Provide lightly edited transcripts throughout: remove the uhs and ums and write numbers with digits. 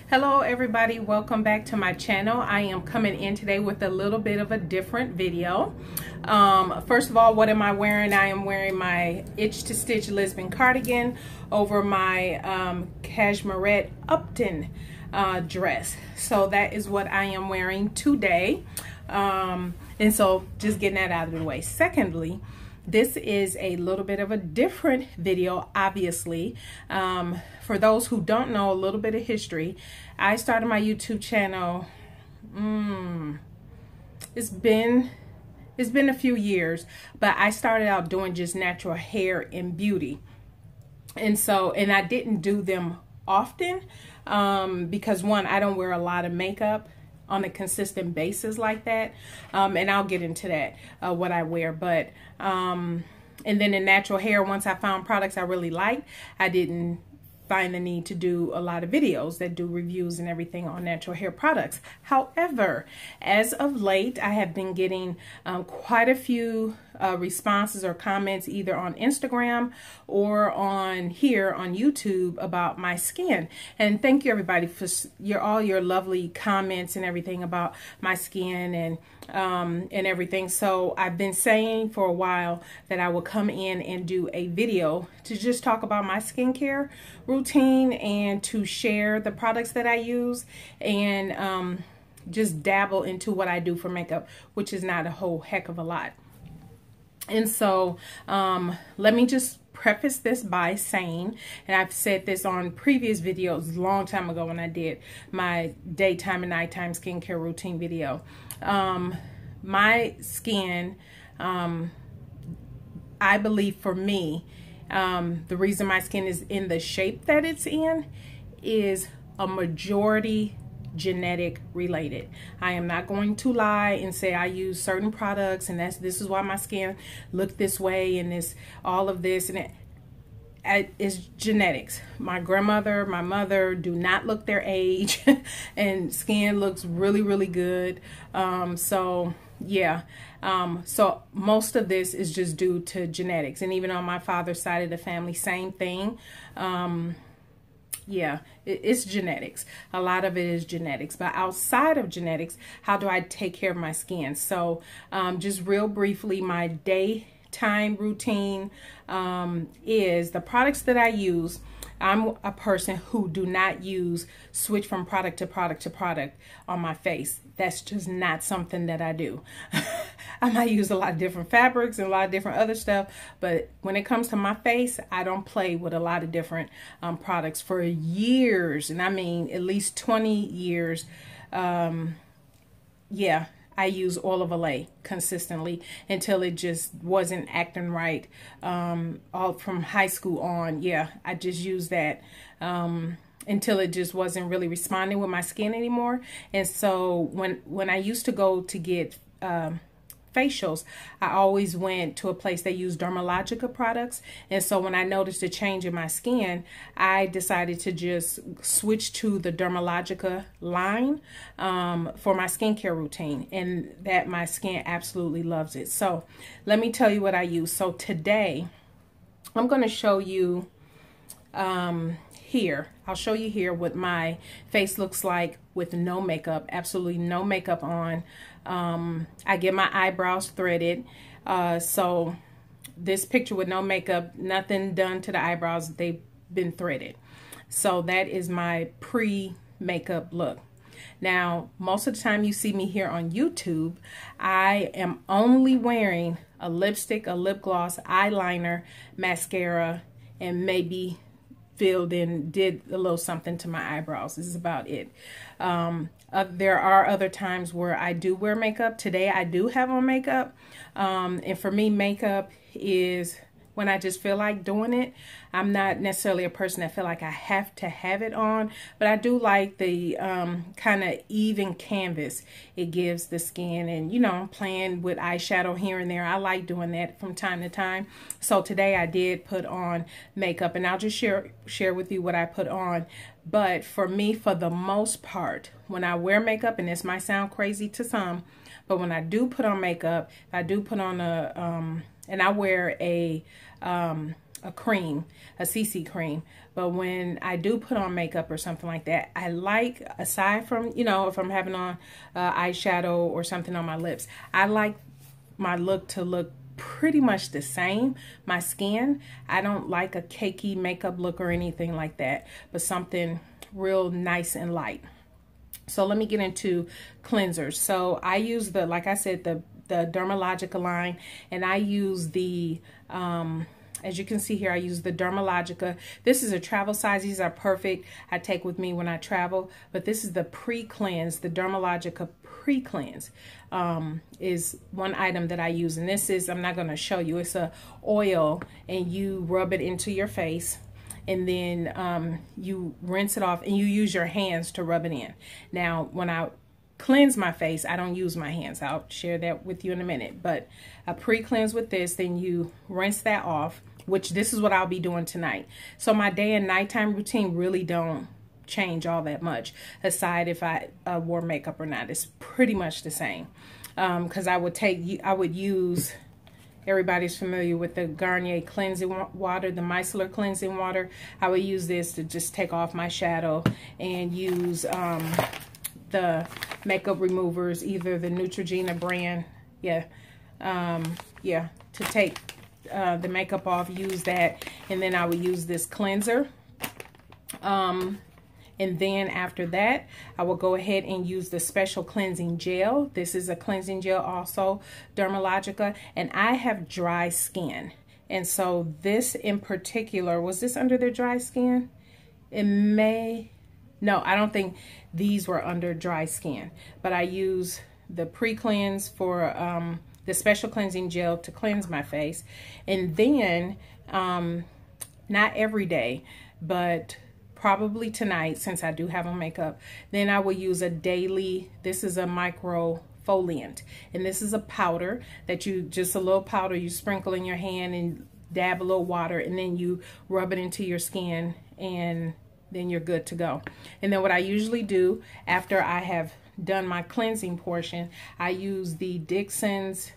Hello everybody, welcome back to my channel. I am coming in today with a little bit of a different video. First of all, what am I wearing? I am wearing my Itch to Stitch Lisbon cardigan over my Cashmerette Upton dress. So that is what I am wearing today. And so just getting that out of the way. Secondly, this is a little bit of a different video, obviously. For those who don't know a little bit of history, I started my YouTube channel, it's been a few years, but I started out doing just natural hair and beauty. And I didn't do them often because one, I don't wear a lot of makeup on a consistent basis like that, and I'll get into that, what I wear. But and then in natural hair, once I found products I really liked, I didn't find the need to do a lot of videos that do reviews and everything on natural hair products. However, as of late, I have been getting quite a few responses or comments either on Instagram or on here on YouTube about my skin. And thank you everybody for all your lovely comments and everything about my skin and everything. So I've been saying for a while that I will come in and do a video to just talk about my skincare routine and to share the products that I use and just dabble into what I do for makeup, which is not a whole heck of a lot. And so let me just preface this by saying, and I've said this on previous videos a long time ago when I did my daytime and nighttime skincare routine video. My skin, I believe for me, the reason my skin is in the shape that it's in is a majority genetic related. I am not going to lie and say I use certain products and this is why my skin look this way and this all of this, and it's genetics. My grandmother, my mother do not look their age and skin looks really good. So yeah, so most of this is just due to genetics, and even on my father's side of the family, same thing. Yeah, it's genetics. A lot of it is genetics. But outside of genetics, how do I take care of my skin? So just real briefly, my daytime routine is the products that I use. I'm a person who do not switch from product to product to product on my face. That's just not something that I do. I might use a lot of different fabrics and a lot of different other stuff, but when it comes to my face, I don't play with a lot of different products for years. And I mean, at least 20 years. Yeah, I use oil of Olay consistently until it just wasn't acting right. All from high school on, yeah, I just used that until it just wasn't really responding with my skin anymore. And so when I used to go to get facials, I always went to a place that used Dermalogica products. And so when I noticed a change in my skin, I decided to just switch to the Dermalogica line for my skincare routine, and that my skin absolutely loves it. So let me tell you what I use. So today I'm going to show you here. I'll show you here what my face looks like with no makeup, absolutely no makeup on. I get my eyebrows threaded. So this picture with no makeup, nothing done to the eyebrows, they've been threaded. So that is my pre-makeup look. Now, most of the time you see me here on YouTube, I am only wearing a lipstick, a lip gloss, eyeliner, mascara, and maybe did a little something to my eyebrows. This is about it. There are other times where I do wear makeup. Today I do have on makeup. And for me, makeup is when I just feel like doing it. I'm not necessarily a person that feel like I have to have it on, but I do like the kind of even canvas it gives the skin, and you know, playing with eyeshadow here and there. I like doing that from time to time. So today I did put on makeup, and I'll just share with you what I put on. But for me, for the most part, when I wear makeup, and this might sound crazy to some, but when I do put on makeup, I do put on a and I wear a cream, a CC cream. But when I do put on makeup or something like that, I like, aside from, you know, if I'm having on eyeshadow or something on my lips, I like my look to look pretty much the same. My skin, I don't like a cakey makeup look or anything like that, but something real nice and light. So let me get into cleansers. So I use the, like I said, the Dermalogica line, and I use the as you can see here, I use the Dermalogica. This is a travel size. These are perfect. I take with me when I travel. But this is the pre-cleanse, the Dermalogica pre-cleanse is one item that I use. And this is, I'm not going to show you, it's a oil, and you rub it into your face. And then you rinse it off, and you use your hands to rub it in. Now, when I cleanse my face, I don't use my hands. I'll share that with you in a minute. But I pre-cleanse with this, then you rinse that off, which this is what I'll be doing tonight. So my day and nighttime routine really don't change all that much, aside if I wore makeup or not. It's pretty much the same. Because I would use, everybody's familiar with the Garnier cleansing water, the micellar cleansing water. I would use this to just take off my shadow, and use the makeup removers, either the Neutrogena brand, to take the makeup off, use that, and then I would use this cleanser. And then after that, I will go ahead and use the special cleansing gel. This is a cleansing gel also, Dermalogica, and I have dry skin. And so this in particular, was this under the dry skin? It may, no, I don't think these were under dry skin, but I use the pre-cleanse for the special cleansing gel to cleanse my face. And then, not every day, but probably tonight, since I do have on makeup, then I will use a daily, this is a microfoliant, and this is a powder that you, just a little powder you sprinkle in your hand and dab a little water, and then you rub it into your skin, and then you're good to go. And then what I usually do after I have done my cleansing portion, I use the Dixon's,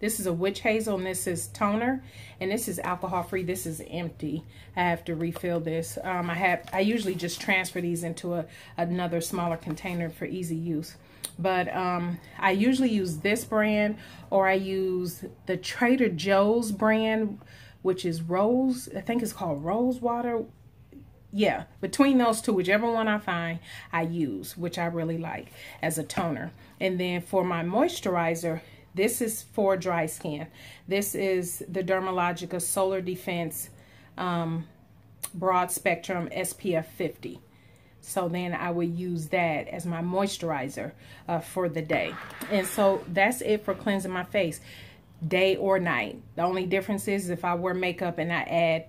this is a witch hazel, and this is toner, and this is alcohol free. This is empty. I have to refill this. I usually just transfer these into another smaller container for easy use. But I usually use this brand, or I use the Trader Joe's brand, which is Rose. I think it's called Rose Water. Yeah, between those two, whichever one I find, I use, which I really like as a toner. And then for my moisturizer, this is for dry skin. This is the Dermalogica Solar Defense Broad Spectrum SPF 50. So then I would use that as my moisturizer for the day. And so that's it for cleansing my face, day or night. The only difference is if I wear makeup and I add,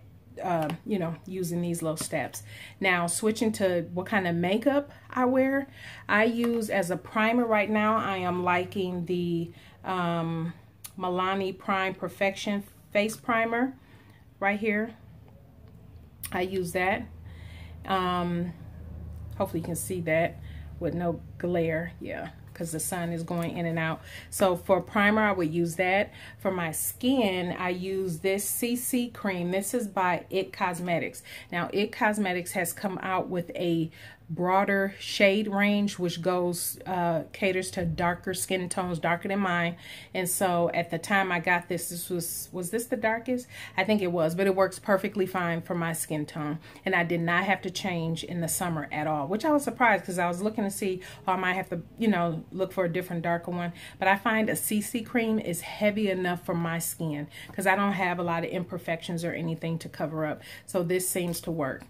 you know, using these little steps. Now, switching to what kind of makeup I wear, I use as a primer right now, I am liking the Milani Prime Perfection Face Primer right here. I use that. Hopefully you can see that with no glare. Yeah, because the sun is going in and out. So for primer, I would use that. For my skin, I use this CC cream. This is by It Cosmetics. Now, It Cosmetics has come out with a broader shade range, which goes caters to darker skin tones, darker than mine. And so at the time I got this, was this the darkest? I think it was, but it works perfectly fine for my skin tone, and I did not have to change in the summer at all, which I was surprised, because I was looking to see, I might have to, you know, look for a different darker one. But I find a CC cream is heavy enough for my skin, because I don't have a lot of imperfections or anything to cover up. So this seems to work.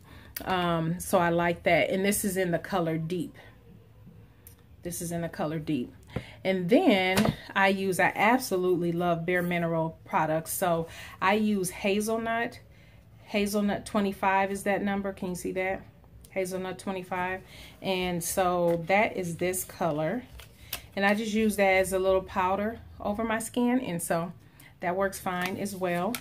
So I like that. And this is in the color Deep. This is in the color Deep. And then I absolutely love Bare Mineral products. So I use Hazelnut 25 is that number. Can you see that? Hazelnut 25. And so that is this color. And I just use that as a little powder over my skin. And so that works fine as well.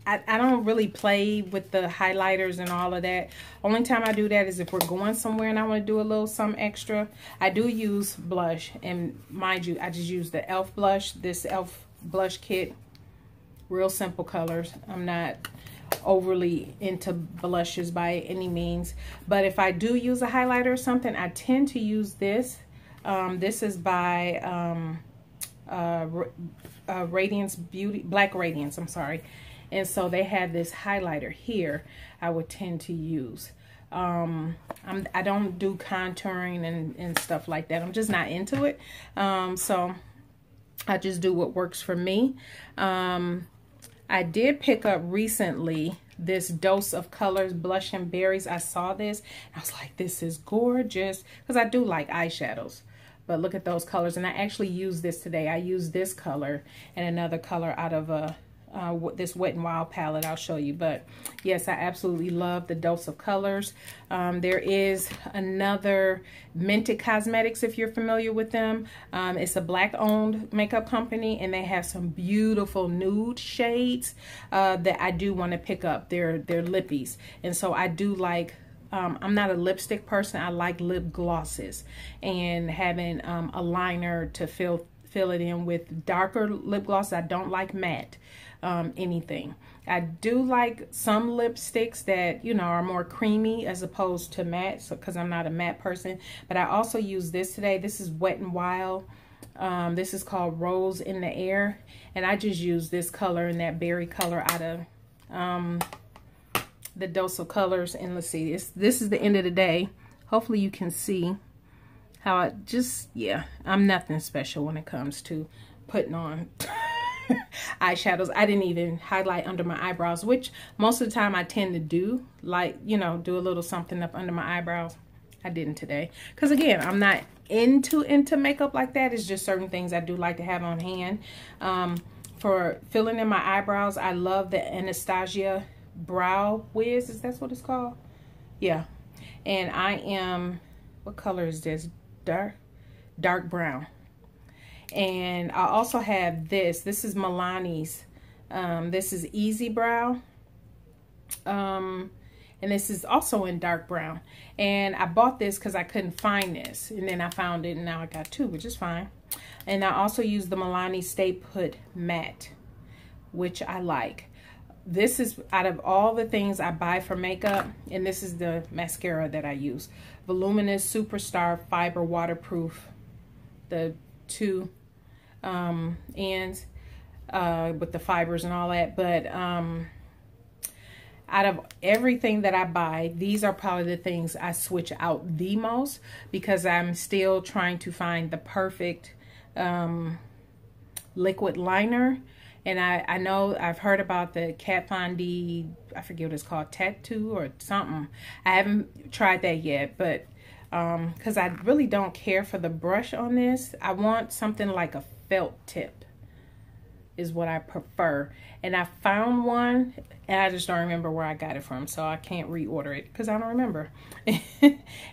I don't really play with the highlighters and all of that. Only time I do that is if we're going somewhere and I want to do a little something extra. I do use blush, and mind you, I just use the e.l.f. blush, this e.l.f. blush kit. Real simple colors. I'm not overly into blushes by any means, but if I do use a highlighter or something, I tend to use this. This is by Radiance Beauty, Black Radiance, I'm sorry. And so they have this highlighter here I would tend to use. I don't do contouring and stuff like that. I'm just not into it. So I just do what works for me. I did pick up recently this Dose of Colors Blush and Berries. I saw this and I was like, this is gorgeous, because I do like eyeshadows. But look at those colors. And I actually used this today. I used this color and another color out of this Wet n Wild palette. I'll show you. But yes, I absolutely love the Dose of Colors. There is another Minted Cosmetics, if you're familiar with them. It's a Black owned makeup company, and they have some beautiful nude shades that I do want to pick up. They're lippies. And so I do like, I'm not a lipstick person. I like lip glosses and having a liner to fill it in with darker lip gloss. I don't like matte anything. I do like some lipsticks that, you know, are more creamy as opposed to matte, so because I'm not a matte person. But I also use this today. This is Wet n Wild. This is called Rose in the Air, and I just use this color and that berry color out of the Dose of Colors. And let's see, this is the end of the day. Hopefully you can see how I just, yeah, I'm nothing special when it comes to putting on eyeshadows. I didn't even highlight under my eyebrows, which most of the time I tend to do, like, you know, do a little something up under my eyebrows. I didn't today, because again, I'm not into makeup like that. It's just certain things I do like to have on hand. For filling in my eyebrows, I love the Anastasia Brow Wiz. Is that what it's called? Yeah. And I am, what color is this? Dark brown. And I also have this. This is Milani's. This is Easy Brow. And this is also in dark brown. And I bought this because I couldn't find this. And then I found it, and now I got two, which is fine. And I also use the Milani Stay Put Matte, which I like. This is, out of all the things I buy for makeup, and this is the mascara that I use. Voluminous Superstar Fiber Waterproof. The two ends with the fibers and all that. But out of everything that I buy, these are probably the things I switch out the most, because I'm still trying to find the perfect liquid liner. And I know I've heard about the Kat Von D, I forget what it's called, Tattoo or something. I haven't tried that yet, but because I really don't care for the brush on this. I want something like a felt tip is what I prefer. And I found one, and I just don't remember where I got it from, so I can't reorder it because I don't remember.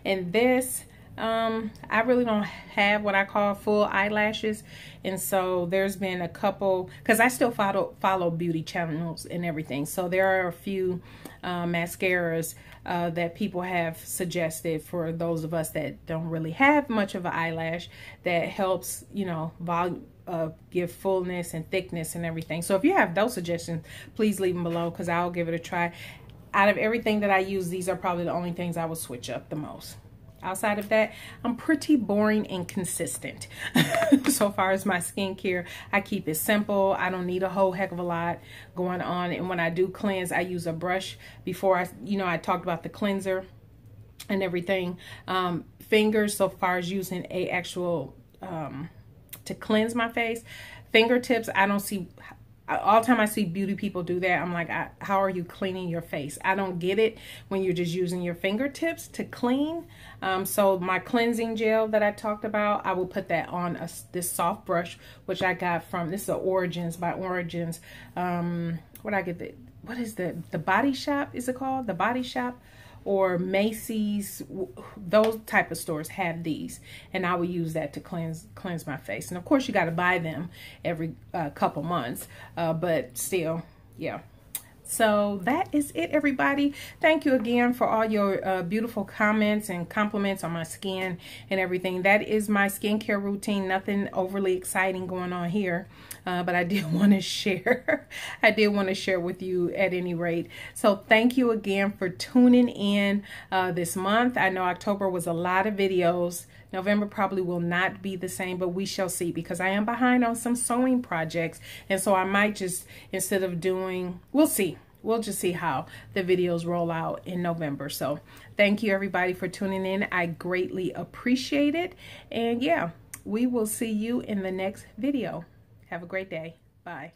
And this, I really don't have what I call full eyelashes, and so there's been a couple, because I still follow beauty channels and everything, so there are a few mascaras that people have suggested for those of us that don't really have much of an eyelash, that helps, you know, give fullness and thickness and everything. So if you have those suggestions, please leave them below, because I'll give it a try. Out of everything that I use, these are probably the only things I will switch up the most. Outside of that, I'm pretty boring and consistent. So far as my skincare, I keep it simple. I don't need a whole heck of a lot going on. And when I do cleanse, I use a brush. Before I talked about the cleanser and everything. Fingers, so far as using a actual, to cleanse my face. Fingertips, I don't see, all the time I see beauty people do that, I'm like, how are you cleaning your face? I don't get it when you're just using your fingertips to clean. So my cleansing gel that I talked about, I will put that on this soft brush, which I got from, this is a Origins by Origins. What is the Body Shop, is it called? The Body Shop or Macy's, those type of stores have these, and I will use that to cleanse my face. And of course you got to buy them every couple months, but still, yeah. So that is it, everybody. Thank you again for all your beautiful comments and compliments on my skin and everything. That is my skincare routine. Nothing overly exciting going on here, but I did want to share. I did want to share with you at any rate. So thank you again for tuning in this month. I know October was a lot of videos. November probably will not be the same, but we shall see, because I am behind on some sewing projects. And so I might just, instead of doing, we'll see. We'll just see how the videos roll out in November. So thank you, everybody, for tuning in. I greatly appreciate it. And yeah, we will see you in the next video. Have a great day. Bye.